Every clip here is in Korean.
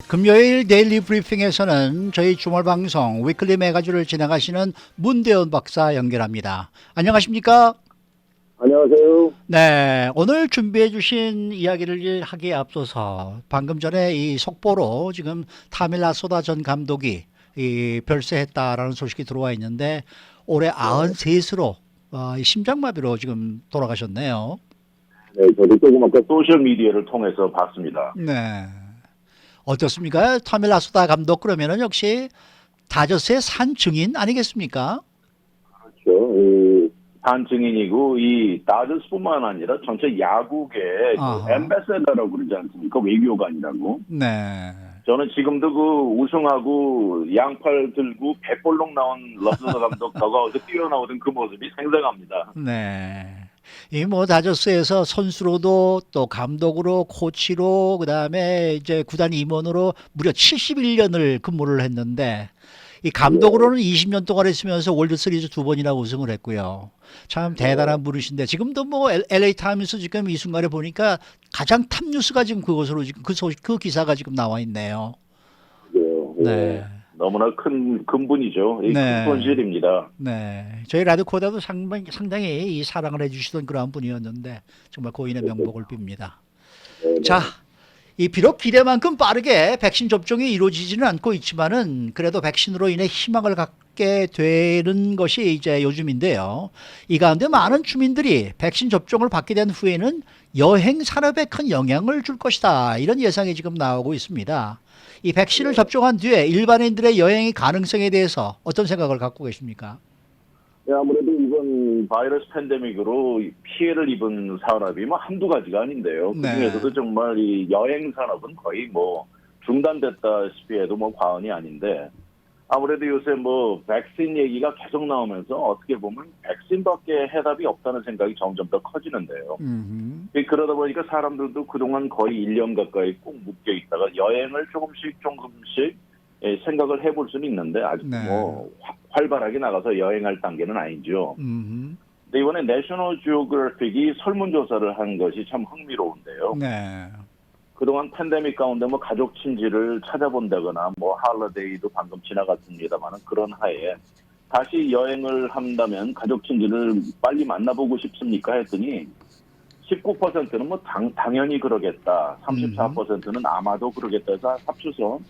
금요일 데일리 브리핑에서는 저희 주말 방송 위클리 매거진을 진행하시는 문대원 박사 연결합니다. 안녕하십니까? 안녕하세요. 네, 오늘 준비해 주신 이야기를 하기에 앞서서 방금 전에 이 속보로 지금 타밀라 소다 전 감독이 별세했다라는 소식이 들어와 있는데 올해 93세로 심장마비로 지금 돌아가셨네요. 네, 저도 조금 아까 소셜미디어를 통해서 봤습니다. 네. 어떻습니까? 타밀라 소다 감독 그러면은 역시 다저스의 산 증인 아니겠습니까? 그렇죠. 단 증인이고, 이 다저스뿐만 아니라 전체 야구계 아하. 엠베서더라고 그러지 않습니까? 외교관이라고. 네. 저는 지금도 그 우승하고 양팔 들고 배볼록 나온 러스너 감독 더가웃에 뛰어나오던 그 모습이 생생합니다. 네. 이 뭐 다저스에서 선수로도 또 감독으로 코치로 그다음에 이제 구단 임원으로 무려 71년을 근무를 했는데 이 감독으로는 20년 동안 했으면서 월드 시리즈 2번이나 우승을 했고요. 참 대단한 분이신데 지금도 뭐 LA 타임스 지금 이 순간에 보니까 가장 탑 뉴스가 지금 그것으로 지금 그 소식 그 기사가 지금 나와 있네요. 그래요. 네. 너무나 큰 분이죠. 큰 네. 손실입니다. 네. 저희 라디코다도 상당히 이 사랑을 해주시던 그런 분이었는데 정말 고인의 명복을 빕니다. 네, 자, 이 비록 기대만큼 빠르게 백신 접종이 이루어지지는 않고 있지만은 그래도 백신으로 인해 희망을 갖게 되는 것이 이제 요즘인데요. 이 가운데 많은 주민들이 백신 접종을 받게 된 후에는 여행 산업에 큰 영향을 줄 것이다. 이런 예상이 지금 나오고 있습니다. 이 백신을 접종한 뒤에 일반인들의 여행의 가능성에 대해서 어떤 생각을 갖고 계십니까? 네, 아무래도 이번 바이러스 팬데믹으로 피해를 입은 산업이 뭐 한두 가지가 아닌데요. 네. 그중에서도 정말 이 여행 산업은 거의 뭐 중단됐다시피 해도 뭐 과언이 아닌데, 아무래도 요새 뭐 백신 얘기가 계속 나오면서 어떻게 보면 백신밖에 해답이 없다는 생각이 점점 더 커지는데요. 그러다 보니까 사람들도 그동안 거의 1년 가까이 꼭 묶여 있다가 여행을 조금씩 생각을 해볼 수는 있는데 아직 네. 뭐 활발하게 나가서 여행할 단계는 아니죠. 근데 이번에 내셔널 지오그래픽이 설문조사를 한 것이 참 흥미로운데요. 네. 그동안 팬데믹 가운데 뭐 가족 친지를 찾아본다거나 뭐 할러데이도 방금 지나갔습니다만은 그런 하에 다시 여행을 한다면 가족 친지를 빨리 만나보고 싶습니까 했더니 19%는 뭐 당연히 그러겠다. 34%는 아마도 그러겠다 해서 합쳐서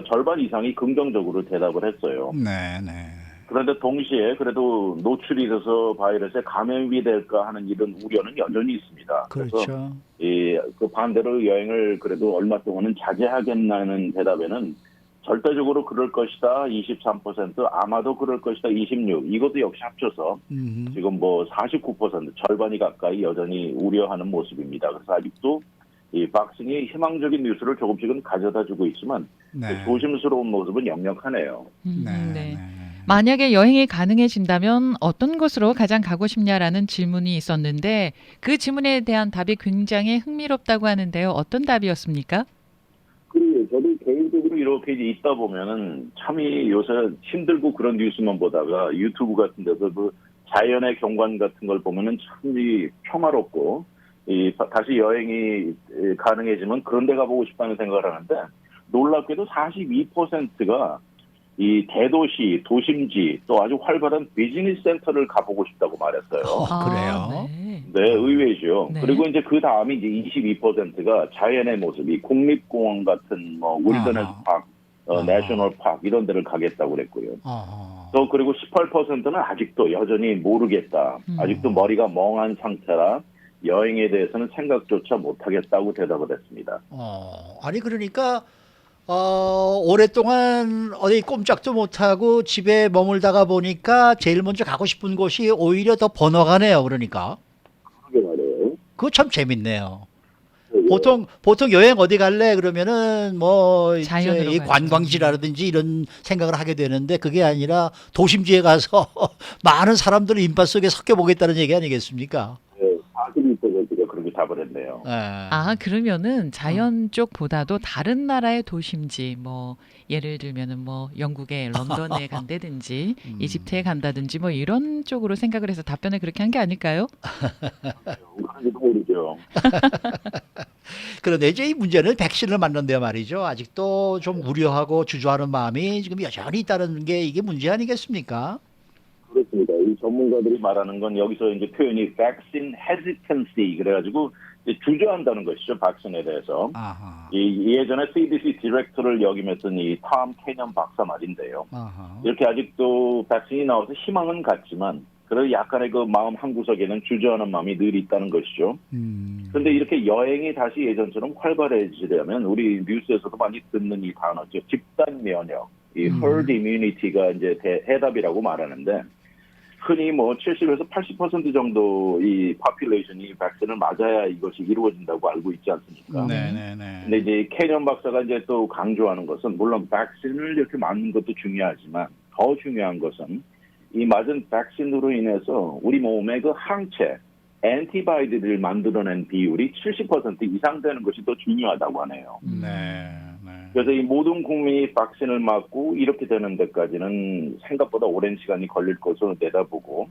절반 이상이 긍정적으로 대답을 했어요. 네, 네. 그런데 동시에 그래도 노출이 돼서 바이러스에 감염이 될까 하는 이런 우려는 여전히 있습니다. 그래서 그렇죠. 그 반대로 여행을 그래도 얼마 동안은 자제하겠다는 대답에는 절대적으로 그럴 것이다 23%, 아마도 그럴 것이다 26%, 이것도 역시 합쳐서 지금 뭐 49% 절반이 가까이 여전히 우려하는 모습입니다. 그래서 아직도 이 박sin이 희망적인 뉴스를 조금씩은 가져다주고 있지만 네. 조심스러운 모습은 역력하네요. 네. 네. 만약에 여행이 가능해진다면 어떤 곳으로 가장 가고 싶냐라는 질문이 있었는데 그 질문에 대한 답이 굉장히 흥미롭다고 하는데요. 어떤 답이었습니까? 그리고 저도 개인적으로 이렇게 있다 보면은 참이 요새 힘들고 그런 뉴스만 보다가 유튜브 같은 데서 그 자연의 경관 같은 걸 보면은 참이 평화롭고 다시 여행이 가능해지면 그런 데 가보고 싶다는 생각을 하는데 놀랍게도 42%가 이 대도시, 도심지 또 아주 활발한 비즈니스 센터를 가보고 싶다고 말했어요. 그래요? 네. 네, 의외죠. 네. 그리고 이제 그 다음이 이제 22%가 자연의 모습이 국립공원 같은 뭐 윌더네스 아하. 파크, 아하. 내셔널 파크 이런 데를 가겠다고 그랬고요. 어. 또 그리고 18%는 아직도 여전히 모르겠다. 아직도 머리가 멍한 상태라 여행에 대해서는 생각조차 못하겠다고 대답을 했습니다. 아니 그러니까 오랫동안 어디 꼼짝도 못하고 집에 머물다가 보니까 제일 먼저 가고 싶은 곳이 오히려 더 번화가네요. 그러니까 그러게 말이에요. 그거 참 재밌네요. 보통 여행 어디 갈래 그러면은 뭐 이제 자연으로 이 가죠. 관광지라든지 이런 생각을 하게 되는데 그게 아니라 도심지에 가서 많은 사람들을 인파 속에 섞여 보겠다는 얘기 아니겠습니까? 네, 42%가 그렇게 답을 했네요. 같네요. 그러면은 자연 쪽보다도 다른 나라의 도심지, 뭐 예를 들면은 뭐 영국의 런던에 간다든지 이집트에 간다든지 뭐 이런 쪽으로 생각을 해서 답변을 그렇게 한 게 아닐까요? 그런지도 모르죠. 그런데 이제 이 문제는 백신을 맞는데 말이죠. 아직도 좀 우려하고 주저하는 마음이 지금 여전히 있다는 게 이게 문제 아니겠습니까? 그렇습니다. 이 전문가들이 말하는 건 여기서 이제 표현이 vaccine hesitancy 그래가지고 이제 주저한다는 것이죠. 백신에 대해서. 아하. 이 예전에 CDC 디렉터를 역임했던 이 톰 캐년 박사 말인데요. 아하. 이렇게 아직도 백신이 나와서 희망은 같지만 그래도 약간의 그 마음 한구석에는 주저하는 마음이 늘 있다는 것이죠. 그런데 이렇게 여행이 다시 예전처럼 활발해지려면 우리 뉴스에서도 많이 듣는 이 단어죠. 집단 면역, 이 herd immunity가 이제 해답이라고 말하는데 흔히 뭐 70에서 80% 정도 이 population이 백신을 맞아야 이것이 이루어진다고 알고 있지 않습니까? 네네네. 근데 이제 캐년 박사가 이제 또 강조하는 것은 물론 백신을 이렇게 맞는 것도 중요하지만 더 중요한 것은 이 맞은 백신으로 인해서 우리 몸의 그 항체, 엔티바이드를 만들어낸 비율이 70% 이상 되는 것이 더 중요하다고 하네요. 네. 그래서 이 모든 국민이 백신을 맞고 이렇게 되는 데까지는 생각보다 오랜 시간이 걸릴 것으로 내다보고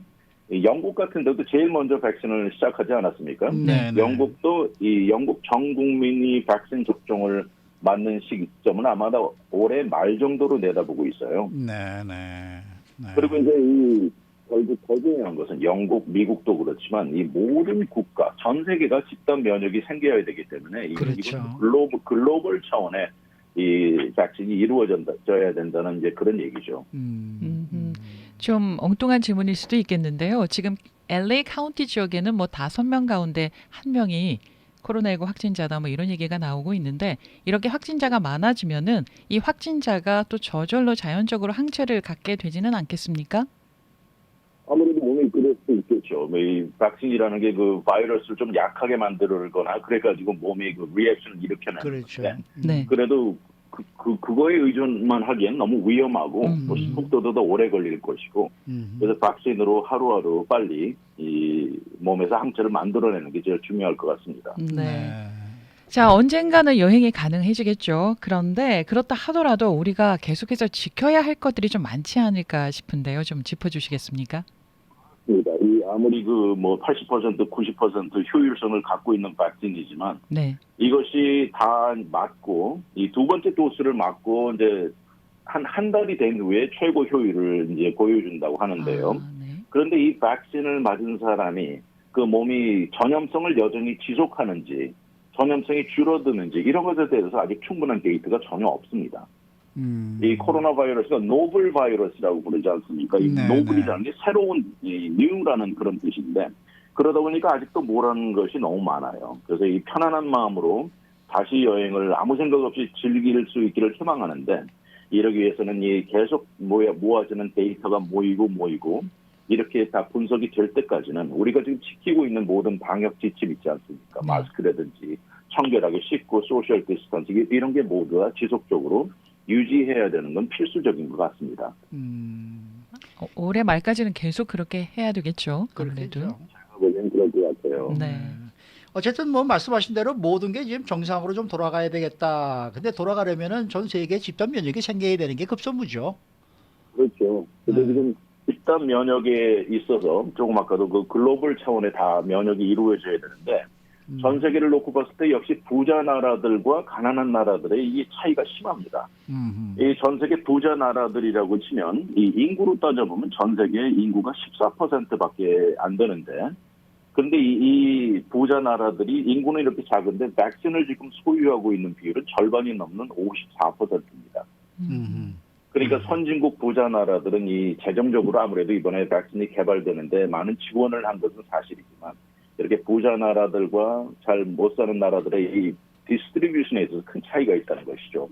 이 영국 같은 데도 제일 먼저 백신을 시작하지 않았습니까? 네. 영국도 이 영국 전 국민이 백신 접종을 맞는 시점은 아마도 올해 말 정도로 내다보고 있어요. 네네. 그리고 이제 이 결국 더 중요한 것은 영국, 미국도 그렇지만 이 모든 국가, 전 세계가 집단 면역이 생겨야 되기 때문에 그렇죠. 이건 글로벌 차원의 이 백신이 이루어져야 된다는 이제 그런 얘기죠. 좀 엉뚱한 질문일 수도 있겠는데요. 지금 LA 카운티 지역에는 뭐 5명 가운데 1명이 코로나19 확진자다 뭐 이런 얘기가 나오고 있는데 이렇게 확진자가 많아지면은 이 확진자가 또 저절로 자연적으로 항체를 갖게 되지는 않겠습니까? 아무래도 몸이 그럴 수 있겠죠. 이 백신이라는 게 그 바이러스를 좀 약하게 만들거나 그래가지고 몸이 그 리액션을 일으켜내는 그렇죠. 건데 네. 그래도 그거에 의존만 하기엔 너무 위험하고 또 속도도 더 오래 걸릴 것이고 그래서 백신으로 하루하루 빨리 이 몸에서 항체를 만들어내는 게 제일 중요할 것 같습니다. 네. 자, 언젠가는 여행이 가능해지겠죠. 그런데 그렇다 하더라도 우리가 계속해서 지켜야 할 것들이 좀 많지 않을까 싶은데요. 좀 짚어주시겠습니까? 이 아무리 그 뭐 80%, 90% 효율성을 갖고 있는 백신이지만 네. 이것이 다 맞고 이 두 번째 도수를 맞고 이제 한 달이 된 후에 최고 효율을 이제 보여준다고 하는데요. 네. 그런데 이 백신을 맞은 사람이 그 몸이 전염성을 여전히 지속하는지 전염성이 줄어드는지 이런 것에 대해서 아직 충분한 데이터가 전혀 없습니다. 이 코로나 바이러스가 노블 바이러스라고 부르지 않습니까? 이 노블이라는 게 새로운 이 뉴라는 그런 뜻인데 그러다 보니까 아직도 모르는 것이 너무 많아요. 그래서 이 편안한 마음으로 다시 여행을 아무 생각 없이 즐길 수 있기를 희망하는데 이러기 위해서는 이 계속 모아지는 데이터가 모이고 이렇게 다 분석이 될 때까지는 우리가 지금 지키고 있는 모든 방역 지침 있지 않습니까? 마스크라든지 청결하게 씻고 소셜 디스턴싱 이런 게 모두 다 지속적으로 유지해야 되는 건 필수적인 것 같습니다. 올해 말까지는 계속 그렇게 해야 되겠죠. 아무래도. 제가 보기엔 그럴 것 같아요. 네. 어쨌든 뭐 말씀하신 대로 모든 게 지금 정상으로 좀 돌아가야 되겠다. 근데 돌아가려면은 전 세계 집단 면역이 생겨야 되는 게 급선무죠. 그렇죠. 근데 지금 집단 면역에 있어서 조금 아까도 그 글로벌 차원의 다 면역이 이루어져야 되는데 전 세계를 놓고 봤을 때 역시 부자 나라들과 가난한 나라들의 이 차이가 심합니다. 이 전 세계 부자 나라들이라고 치면 이 인구로 따져보면 전 세계 인구가 14%밖에 안 되는데 그런데 이 부자 나라들이 인구는 이렇게 작은데 백신을 지금 소유하고 있는 비율은 절반이 넘는 54%입니다. 그러니까 선진국 부자 나라들은 이 재정적으로 아무래도 이번에 백신이 개발되는데 많은 지원을 한 것은 사실이지만 이렇게 부자 나라들과 잘 못 사는 나라들의 이 디스트리뷰션에 있어서 큰 차이가 있다는 것이죠.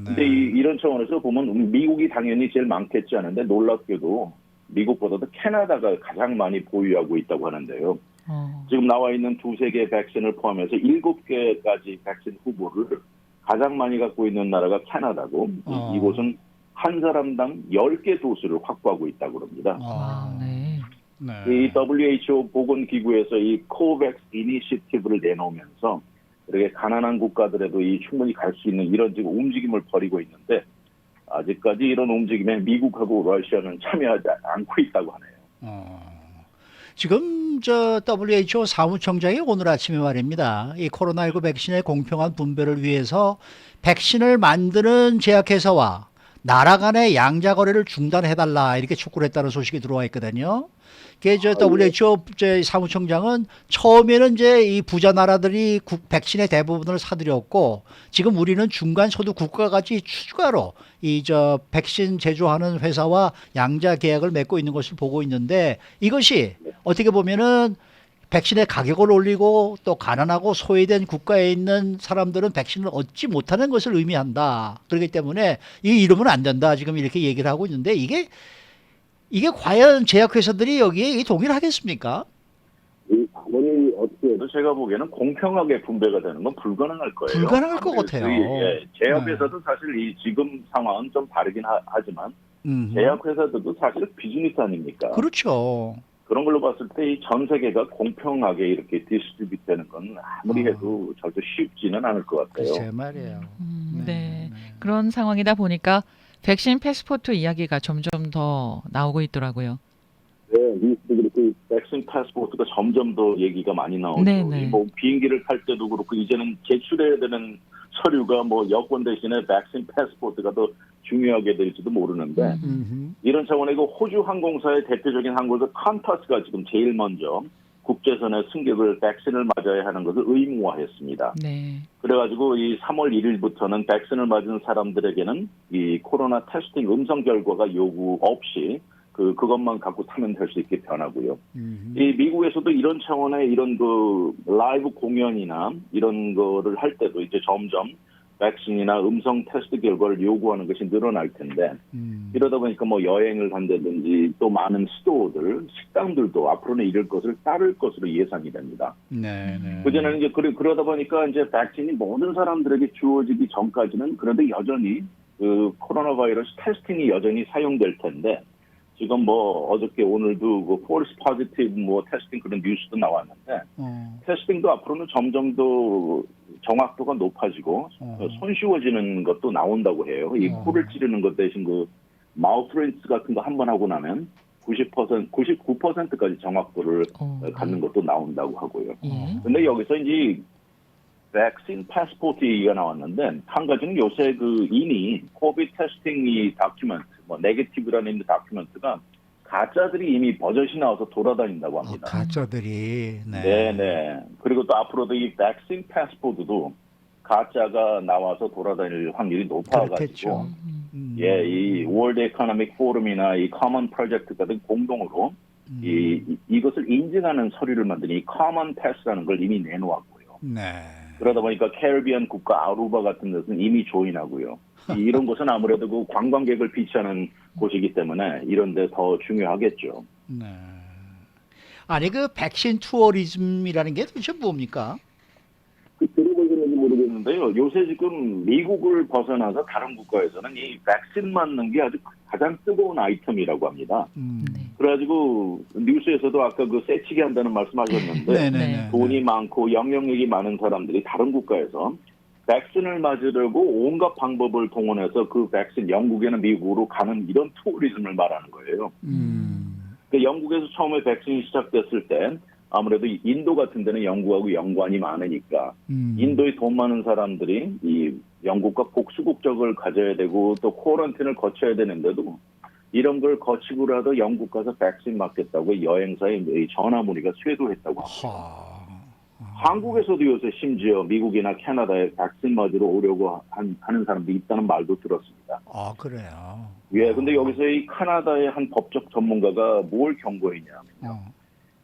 근데 이런 차원에서 보면 미국이 당연히 제일 많겠지 않은데 놀랍게도 미국보다도 캐나다가 가장 많이 보유하고 있다고 하는데요. 지금 나와 있는 2-3개 백신을 포함해서 7개까지 백신 후보를 가장 많이 갖고 있는 나라가 캐나다고 이곳은 한 사람당 10개 도수를 확보하고 있다고 합니다. 네. 네. 이 WHO 보건기구에서 이 코백스 이니시티브를 내놓으면서 이렇게 가난한 국가들에도 이 충분히 갈 수 있는 이런 지금 움직임을 벌이고 있는데 아직까지 이런 움직임에 미국하고 러시아는 참여하지 않고 있다고 하네요. 지금 저 WHO 사무총장이 오늘 아침에 말입니다. 이 코로나19 백신의 공평한 분배를 위해서 백신을 만드는 제약회사와 나라 간의 양자 거래를 중단해달라 이렇게 촉구를 했다는 소식이 들어와 있거든요. 그게 저 WHO 사무총장은 처음에는 이제 이 부자 나라들이 백신의 대부분을 사들였고 지금 우리는 중간 소득 국가같이 추가로 이 저 백신 제조하는 회사와 양자 계약을 맺고 있는 것을 보고 있는데 이것이 어떻게 보면은 백신의 가격을 올리고 또 가난하고 소외된 국가에 있는 사람들은 백신을 얻지 못하는 것을 의미한다. 그렇기 때문에 이 이러면 안 된다. 지금 이렇게 얘기를 하고 있는데 이게 과연 제약회사들이 여기에 동의를 하겠습니까? 아무리 어떻게 해도 제가 보기에는 공평하게 분배가 되는 건 불가능할 거예요. 불가능할 것 같아요. 제약회사도 사실 이 지금 상황은 좀 다르긴 하지만 제약회사들도 사실 비즈니스 아닙니까? 그렇죠. 그런 걸로 봤을 때 이 전 세계가 공평하게 이렇게 디스트리뷰트 되는 건 아무리 해도 절대 쉽지는 않을 것 같아요. 글쎄 말이에요. 네. 그런 상황이다 보니까 백신 패스포트 이야기가 점점 더 나오고 있더라고요. 네, 뉴스도 그렇고 백신 패스포트가 점점 더 얘기가 많이 나오죠. 네네. 뭐 비행기를 탈 때도 그렇고 이제는 제출해야 되는 서류가 뭐 여권 대신에 백신 패스포트가 더 중요하게 될지도 모르는데 이런 차원의 그 호주 항공사의 대표적인 항공사 칸타스가 지금 제일 먼저 국제선의 승객을 백신을 맞아야 하는 것을 의무화했습니다. 네. 그래가지고 이 3월 1일부터는 백신을 맞은 사람들에게는 이 코로나 테스팅 음성 결과가 요구 없이 그것만 갖고 타면 될 수 있게 변하고요. 이 미국에서도 이런 차원의 이런 그 라이브 공연이나 이런 거를 할 때도 이제 점점 백신이나 음성 테스트 결과를 요구하는 것이 늘어날 텐데 이러다 보니까 뭐 여행을 간다든지 또 많은 스토어들, 식당들도 앞으로는 이럴 것을 따를 것으로 예상이 됩니다. 네. 그전에는 이제 그러다 보니까 이제 백신이 모든 사람들에게 주어지기 전까지는 그래도 여전히 그 코로나 바이러스 테스팅이 여전히 사용될 텐데 지금 뭐 어저께 오늘도 그 폴스 포지티브 뭐 테스팅 그런 뉴스도 나왔는데 테스팅도 앞으로는 점점 더 정확도가 높아지고 손쉬워지는 것도 나온다고 해요. 이 코를 찌르는 것 대신 그 마우스 린스 같은 거 한 번 하고 나면 90%, 99%까지 정확도를 갖는 것도 나온다고 하고요. 근데 여기서 이제 백신 패스포트 얘기가 나왔는데 한 가지는 요새 그 이미 코비드 테스팅이 다큐멘트, 뭐 네게티브라는 다큐멘트가 가짜들이 이미 버젓이 나와서 돌아다닌다고 합니다. 가짜들이. 네. 그리고 또 앞으로도 이 백신 패스포트도 가짜가 나와서 돌아다닐 확률이 높아가지고 이 월드 에코노믹 포럼이나 이 커먼 프로젝트 같은 공동으로 이것을 인증하는 서류를 만드는 이 커먼 패스라는 걸 이미 내놓았고요. 네. 그러다 보니까 캐리비안 국가 아루바 같은 데서는 이미 조인하고요. 이런 곳은 아무래도 그 관광객을 비치하는 곳이기 때문에 이런 데 더 중요하겠죠. 네. 아니 그 백신 투어리즘이라는 게 도대체 뭡니까? 들어보셨는지 모르겠는데요. 요새 지금 미국을 벗어나서 다른 국가에서는 이 백신 맞는 게 아주 가장 뜨거운 아이템이라고 합니다. 그래가지고 뉴스에서도 아까 그 새치기 한다는 말씀하셨는데 돈이 많고 영향력이 많은 사람들이 다른 국가에서 백신을 맞으려고 온갖 방법을 동원해서 그 백신 영국에는 미국으로 가는 이런 투어리즘을 말하는 거예요. 그 영국에서 처음에 백신이 시작됐을 때 아무래도 인도 같은 데는 영국하고 연관이 많으니까 인도에 돈 많은 사람들이 이 영국과 복수 국적을 가져야 되고 또 쿼런틴을 거쳐야 되는데도 이런 걸 거치고라도 영국 가서 백신 맞겠다고 여행사에 전화 문의가 쇄도했다고 합니다. 한국에서도 요새 심지어 미국이나 캐나다에 백신 맞으러 오려고 하는 사람들이 있다는 말도 들었습니다. 아, 그래요? 예, 근데 여기서 이 캐나다의 한 법적 전문가가 뭘 경고했냐면요.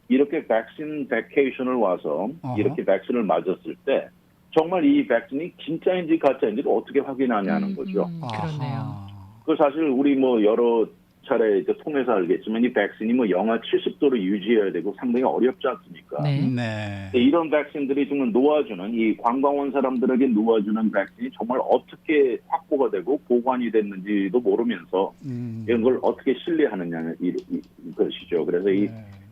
이렇게 백신 베케이션을 와서 이렇게 백신을 맞았을 때 정말 이 백신이 진짜인지 가짜인지를 어떻게 확인하냐는 거죠. 그렇네요. 그 사실 우리 뭐 여러 차례 이제 통해서 알겠지만 이 백신이 뭐 영하 70도로 유지해야 되고 상당히 어렵지 않습니까? 네. 이런 백신들이 정말 놓아주는 이 관광 온 사람들에게 놓아주는 백신이 정말 어떻게 확보가 되고 보관이 됐는지도 모르면서 이런 걸 어떻게 신뢰하느냐 이 것이죠. 그래서 이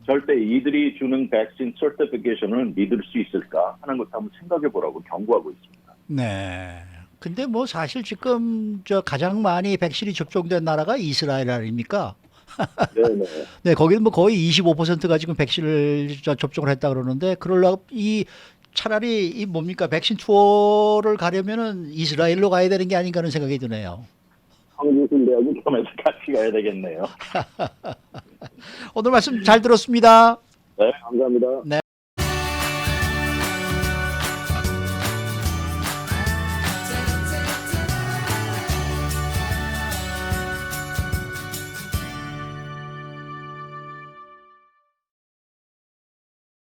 절대 이들이 주는 백신 서티피케이션을 믿을 수 있을까 하는 것도 한번 생각해 보라고 경고하고 있습니다. 네. 근데 뭐 사실 지금 저 가장 많이 백신이 접종된 나라가 이스라엘 아닙니까? 네네. 네, 거기는 뭐 거의 25%가 지금 백신을 접종을 했다 그러는데 그러려고 이 차라리 이 뭡니까 백신 투어를 가려면은 이스라엘로 가야 되는 게 아닌가 하는 생각이 드네요. 황교수대하고 겸해서 같이 가야 되겠네요. 오늘 말씀 잘 들었습니다. 네, 감사합니다. 네.